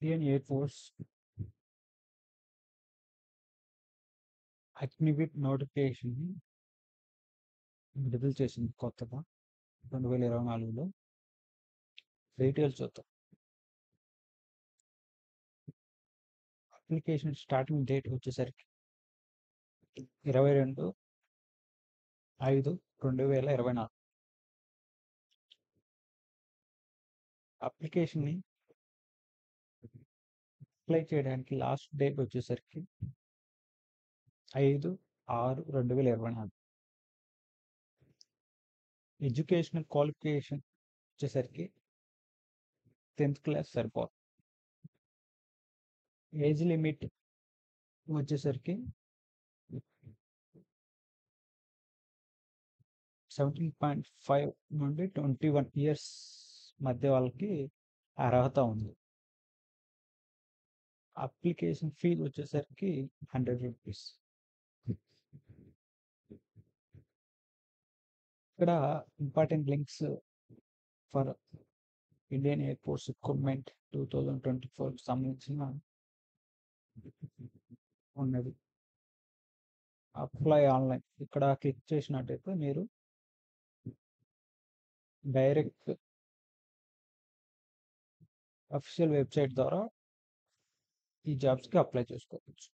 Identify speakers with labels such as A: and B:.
A: Indian air force అగ్నివిట్ notification విడుదల చేసింది కొత్తగా 2024లో. డీటెయిల్స్ చూద్దాం. అప్లికేషన్ స్టార్టింగ్ డేట్ వచ్చేసరికి 22/5/2024. అప్లికేషన్ని అప్లై చేయడానికి లాస్ట్ డేట్ వచ్చేసరికి 5/6/2024. ఎడ్యుకేషనల్ క్వాలిఫికేషన్ వచ్చేసరికి 10th క్లాస్ సరిపోతుంది. ఏజ్ లిమిట్ వచ్చేసరికి 17.5 నుండి 21 ఇయర్స్ మధ్య వాళ్ళకి అర్హత ఉంది. అప్లికేషన్ ఫీ వచ్చేసరికి 100 రూపీస్. ఇక్కడ important links for Indian air force recruitment 2024 సంబంధించిన ఉన్నది. అప్లై ఆన్లైన్ ఇక్కడ క్లిక్ చేసినట్టయితే మీరు డైరెక్ట్ అఫీషియల్ వెబ్సైట్ ద్వారా ఈ జాబ్స్కి అప్లై చేసుకోవచ్చు.